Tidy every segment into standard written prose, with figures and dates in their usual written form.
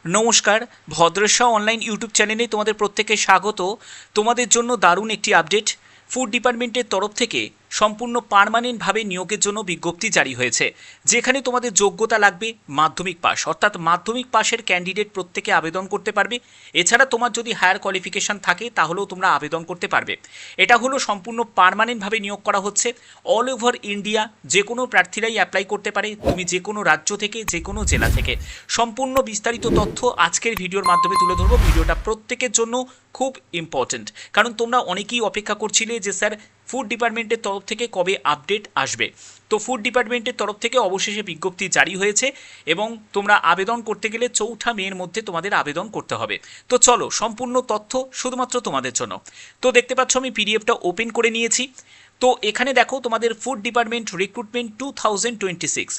নমস্কার, ভদ্রেশা online YouTube চ্যানেলে তোমাদের প্রত্যেককে স্বাগত। তোমাদের জন্য দারুণ একটি আপডেট। ফুড ডিপার্টমেন্টের তরফ থেকে সম্পূর্ণ পার্মানেন্টভাবে নিয়োগের জন্য বিজ্ঞপ্তি জারি হয়েছে, যেখানে তোমাদের যোগ্যতা লাগবে মাধ্যমিক পাস, অর্থাৎ মাধ্যমিক পাশের ক্যান্ডিডেট প্রত্যেকে আবেদন করতে পারবে। এছাড়া তোমার যদি হায়ার কোয়ালিফিকেশান থাকে তাহলেও তোমরা আবেদন করতে পারবে। এটা হলো সম্পূর্ণ পার্মানেন্টভাবে নিয়োগ করা হচ্ছে। অল ওভার ইন্ডিয়া যে কোনো প্রার্থীরাই অ্যাপ্লাই করতে পারে, তুমি যে কোনো রাজ্য থেকে, যে কোনো জেলা থেকে। সম্পূর্ণ বিস্তারিত তথ্য আজকের ভিডিওর মাধ্যমে তুলে ধরবো। ভিডিওটা প্রত্যেকের জন্য খুব ইম্পর্ট্যান্ট, কারণ তোমরা অনেকেই অপেক্ষা করছিলে যে স্যার ফুড ডিপার্টমেন্টের তরফ থেকে কবে আপডেট আসবে। তো ফুড ডিপার্টমেন্টের তরফ থেকে অবশেষে বিজ্ঞপ্তি জারি হয়েছে এবং তোমরা আবেদন করতে গেলে 4 মের মধ্যে তোমাদের আবেদন করতে হবে। তো চলো, সম্পূর্ণ তথ্য শুধুমাত্র তোমাদের জন্য। তো দেখতে পাচ্ছ আমি পিডিএফটা ওপেন করে নিয়েছি। তো এখানে দেখো তোমাদের ফুড ডিপার্টমেন্ট রিক্রুটমেন্ট 2026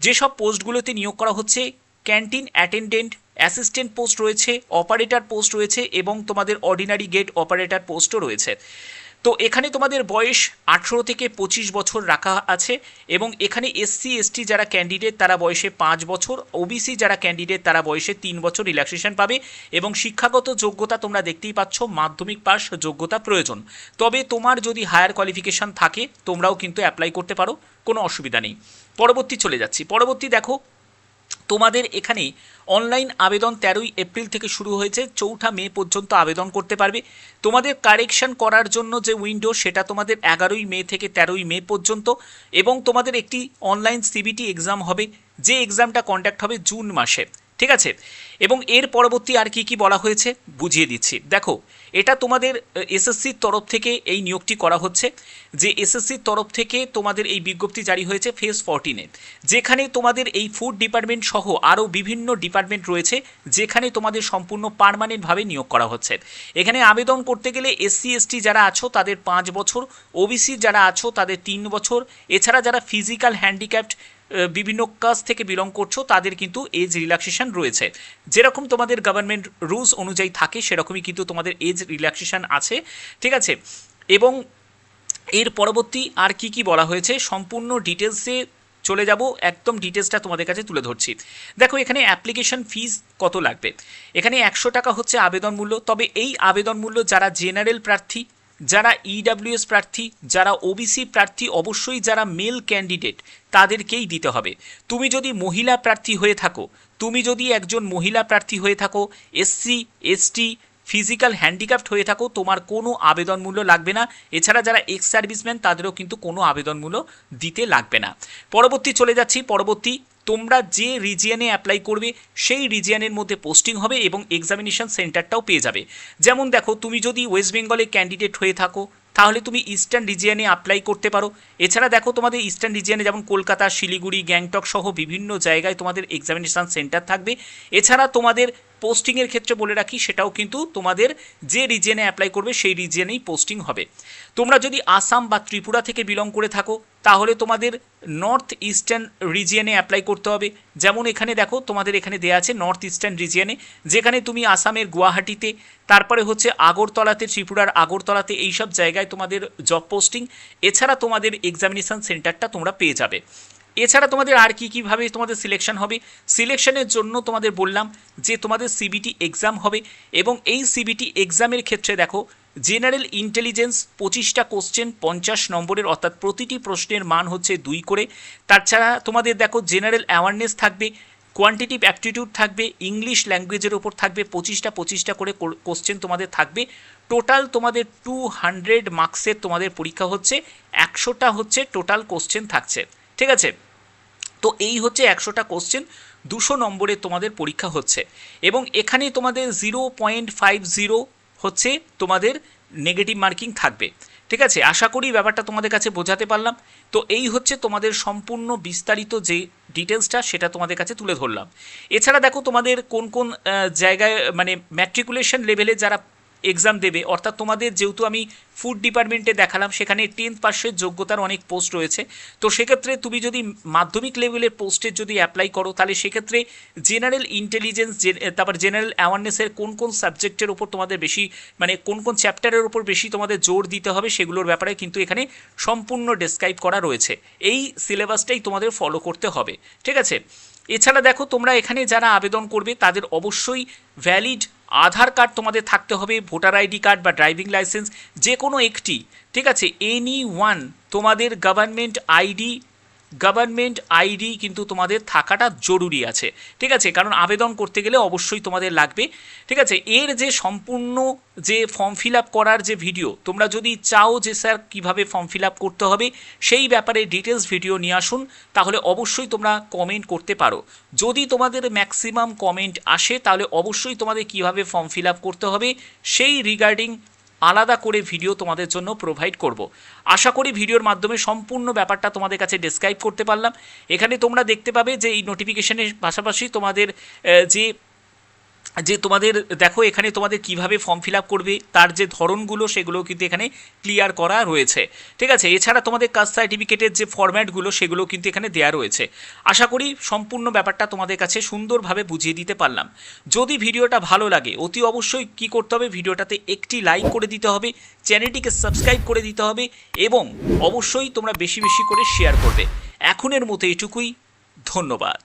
যেসব পোস্টগুলোতে নিয়োগ করা হচ্ছে, ক্যান্টিন অ্যাটেন্ডেন্ট, অ্যাসিস্ট্যান্ট পোস্ট রয়েছে, অপারেটর পোস্ট রয়েছে এবং তোমাদের অর্ডিনারি গেট অপারেটর পোস্টও রয়েছে। তো এখানে তোমাদের বয়স 18 থেকে 25 বছর রাখা আছে এবং এখানে এসসি এসটি যারা ক্যান্ডিডেট তারা বয়সে 5 বছর, ওবিসি যারা ক্যান্ডিডেট তারা বয়সে 3 বছর রিল্যাক্সেশন পাবে। এবং শিক্ষাগত যোগ্যতা তোমরা দেখতেই পাচ্ছ, মাধ্যমিক পাস যোগ্যতা প্রয়োজন। তবে তোমার যদি হায়ার কোয়ালিফিকেশান থাকে তোমরাও কিন্তু অ্যাপ্লাই করতে পারো, কোনো অসুবিধা নেই। পরবর্তী চলে যাচ্ছি। পরবর্তী দেখো, তোমাদের এখানে অনলাইন আবেদন 13 এপ্রিল থেকে শুরু হয়েছে, 4 মে পর্যন্ত আবেদন করতে পারবে। তোমাদের কারেকশন করার জন্য যে উইন্ডো সেটা তোমাদের 11 মে থেকে 13 মে পর্যন্ত। এবং তোমাদের একটি অনলাইন সিবিটি এক্সাম হবে, যে এক্সামটা কন্ডাক্ট হবে জুন মাসে, ঠিক আছে। এবং এর পরবর্তী আর কি কি বলা হয়েছে বুঝিয়ে দিচ্ছি। দেখো, এটা তোমাদের এসএসসির তরফ থেকে এই নিয়োগটি করা হচ্ছে, যে এসএসসির তরফ থেকে তোমাদের এই বিজ্ঞপ্তি জারি হয়েছে ফেজ 14-এ, যেখানে তোমাদের এই ফুড ডিপার্টমেন্ট সহ আরও বিভিন্ন ডিপার্টমেন্ট রয়েছে, যেখানে তোমাদের সম্পূর্ণ পার্মানেন্টভাবে নিয়োগ করা হচ্ছে। এখানে আবেদন করতে গেলে এসসি এসটি যারা আছো তাদের 5 বছর, ওবিসি যারা আছো তাদের 3 বছর, এছাড়া যারা ফিজিক্যাল হ্যান্ডিক্যাপড বিভিন্ন কাজ থেকে বিলং করছো তাদের কিন্তু এজ রিল্যাক্সেশন রয়েছে। যেরকম তোমাদের গভর্নমেন্ট রুলস অনুযায়ী থাকে সেরকমই কিন্তু তোমাদের এজ রিল্যাক্সেশন আছে, ঠিক আছে। এবং এর পরবর্তী আর কি কি বলা হয়েছে সম্পূর্ণ ডিটেলসে চলে যাব, একদম ডিটেলসটা তোমাদের কাছে তুলে ধরছি। দেখো, এখানে অ্যাপ্লিকেশন ফিজ কত লাগবে। এখানে 100 টাকা হচ্ছে আবেদন মূল্য। তবে এই আবেদন মূল্য যারা জেনারেল প্রার্থী, যারা ইডাব্লিউএস প্রার্থী, যারা ওবিসি প্রার্থী, অবশ্যই যারা মেল ক্যান্ডিডেট তাদেরকেই দিতে হবে। তুমি যদি মহিলা প্রার্থী হয়ে থাকো, তুমি যদি একজন মহিলা প্রার্থী হয়ে থাকো, এসসি এসটি ফিজিক্যাল হ্যান্ডিক্যাপ্ট হয়ে থাকো, তোমার কোনো আবেদন মূল্য লাগবে না। এছাড়া যারা এক্স সার্ভিসম্যান তাদেরও কিন্তু কোনো আবেদন মূল্য দিতে লাগবে না। পরবর্তী চলে যাচ্ছি। পরবর্তী, তোমরা যে রিজিয়নে অ্যাপ্লাই করবে সেই রিজিয়নের মধ্যে পোস্টিং হবে এবং এক্সামিনেশন সেন্টারটাও পেয়ে যাবে। যেমন দেখো, তুমি যদি ওয়েস্ট বেঙ্গলে ক্যান্ডিডেট হয়ে থাকো তাহলে তুমি ইস্টার্ন রিজিয়নে অ্যাপ্লাই করতে পারো। এছাড়া দেখো, তোমাদের ইস্টার্ন রিজিয়নে যেমন কলকাতা, শিলিগুড়ি, গ্যাংটক সহ বিভিন্ন জায়গায় তোমাদের এক্সামিনেশান সেন্টার থাকবে। এছাড়া তোমাদের পোস্টিংয়ের ক্ষেত্রে বলে রাখি, সেটাও কিন্তু তোমাদের যে রিজিয়নে অ্যাপ্লাই করবে সেই রিজিয়নেই পোস্টিং হবে। তোমরা যদি আসাম বা ত্রিপুরা থেকে বিলং করে থাকো তাহলে তোমাদের নর্থ ইস্টার্ন রিজিয়নে অ্যাপ্লাই করতে হবে। যেমন এখানে দেখো, তোমাদের এখানে দেওয়া আছে নর্থ ইস্টার্ন রিজিয়নে, যেখানে তুমি আসামের গুয়াহাটিতে, তারপরে হচ্ছে আগরতলাতে, ত্রিপুরার আগরতলাতে, এইসব জায়গায় তোমাদের জব পোস্টিং। এছাড়া তোমাদের এক্সামিনেশান সেন্টারটা তোমরা পেয়ে যাবে। এছাড়া তোমাদের আর কি কীভাবে তোমাদের সিলেকশন হবে, সিলেকশনের জন্য তোমাদের বললাম যে তোমাদের সিবিটি এক্সাম হবে। এবং এই সিবিটি এক্সামের ক্ষেত্রে দেখো, জেনারেল ইন্টেলিজেন্স 25টা কোশ্চেন 50 নম্বরের, অর্থাৎ প্রতিটি প্রশ্নের মান হচ্ছে 2 করে। তাছাড়া তোমাদের দেখো জেনারেল অ্যাওয়ারনেস থাকবে, কোয়ান্টিটিভ অ্যাপটিটিউড থাকবে, ইংলিশ ল্যাঙ্গুয়েজের ওপর থাকবে 25টা করে কোশ্চেন তোমাদের থাকবে। টোটাল তোমাদের 200 মার্কসের তোমাদের পরীক্ষা হচ্ছে, 100টা হচ্ছে টোটাল কোশ্চেন থাকছে, ঠিক আছে। তো এই হচ্ছে 100টা কোশ্চেন, 200 নম্বরে তোমাদের পরীক্ষা হচ্ছে। এবং এখানে তোমাদের 0.50 হচ্ছে তোমাদের নেগেটিভ মার্কিং থাকবে, ঠিক আছে। আশা করি ব্যাপারটা তোমাদের কাছে বোঝাতে পারলাম। তো এই হচ্ছে তোমাদের সম্পূর্ণ বিস্তারিত যে ডিটেলসটা সেটা তোমাদের কাছে তুলে ধরলাম। এছাড়া দেখো, তোমাদের কোন কোন জায়গায় মানে ম্যাট্রিকুলেশন লেভেলে যারা এক্সাম দেবে, অর্থাৎ তোমাদের যেহেতু আমি ফুড ডিপার্টমেন্টে দেখালাম সেখানে 10th পাসের যোগ্যতার অনেক পোস্ট রয়েছে। তো সেক্ষেত্রে তুমি যদি মাধ্যমিক লেভেলের পোস্টের যদি অ্যাপ্লাই করো তাহলে সেক্ষেত্রে জেনারেল ইন্টেলিজেন্স, তারপর জেনারেল অ্যাওয়ারনেসের কোন কোন সাবজেক্টের উপর তোমাদের বেশি, মানে কোন কোন চ্যাপ্টারের উপর বেশি তোমাদের জোর দিতে হবে সেগুলোর ব্যাপারে কিন্তু এখানে সম্পূর্ণ ডেসক্রাইব করা রয়েছে। এই সিলেবাসটাই তোমাদের ফলো করতে হবে, ঠিক আছে। এছাড়া দেখো তোমরা এখানে যারা আবেদন করবে তাদের অবশ্যই ভ্যালিড আধার কার্ড তোমাদের থাকতে হবে, ভোটার আইডি কার্ড বা ড্রাইভিং লাইসেন্স যে কোনো একটি, ঠিক আছে, এনি ওয়ান তোমাদের গভর্নমেন্ট আইডি কিন্তু তোমাদের থাকাটা জরুরি আছে, ঠিক আছে, কারণ আবেদন করতে গেলে অবশ্যই তোমাদের লাগবে, ঠিক আছে। এর যে সম্পূর্ণ যে ফর্ম ফিল আপ করার যে ভিডিও, তোমরা যদি চাও যে স্যার কীভাবে ফর্ম ফিল আপ করতে হবে সেই ব্যাপারে ডিটেলস ভিডিও নিয়ে আসুন, তাহলে অবশ্যই তোমরা কমেন্ট করতে পারো। যদি তোমাদের ম্যাক্সিমাম কমেন্ট আসে তাহলে অবশ্যই তোমাদের কীভাবে ফর্ম ফিল আপ করতে হবে সেই রিগার্ডিং আলাদা করে ভিডিও তোমাদের জন্য প্রোভাইড করব। আশা করি ভিডিওর মাধ্যমে সম্পূর্ণ ব্যাপারটা তোমাদের কাছে ডেসক্রাইব করতে পারলাম। এখানে তোমরা দেখতে পাবে যে এই নোটিফিকেশনের পাশাপাশি তোমাদের যে তোমাদের দেখো এখানে তোমাদের কিভাবে ফর্ম ফিল আপ করবে তার যে ধরনগুলো সেগুলো কিন্তু এখানে ক্লিয়ার করা রয়েছে, ঠিক আছে। এছাড়া তোমাদের কাস্ট সার্টিফিকেটের যে ফরম্যাটগুলো সেগুলো কিন্তু এখানে দেওয়া রয়েছে। আশা করি সম্পূর্ণ ব্যাপারটা তোমাদের কাছে সুন্দরভাবে বুঝিয়ে দিতে পারলাম। যদি ভিডিওটা ভালো লাগে অতি অবশ্যই কী করতে হবে, ভিডিওটাতে একটি লাইক করে দিতে হবে, চ্যানেলটিকে সাবস্ক্রাইব করে দিতে হবে এবং অবশ্যই তোমরা বেশি বেশি করে শেয়ার করবে। এখনের মতো এটুকুই, ধন্যবাদ।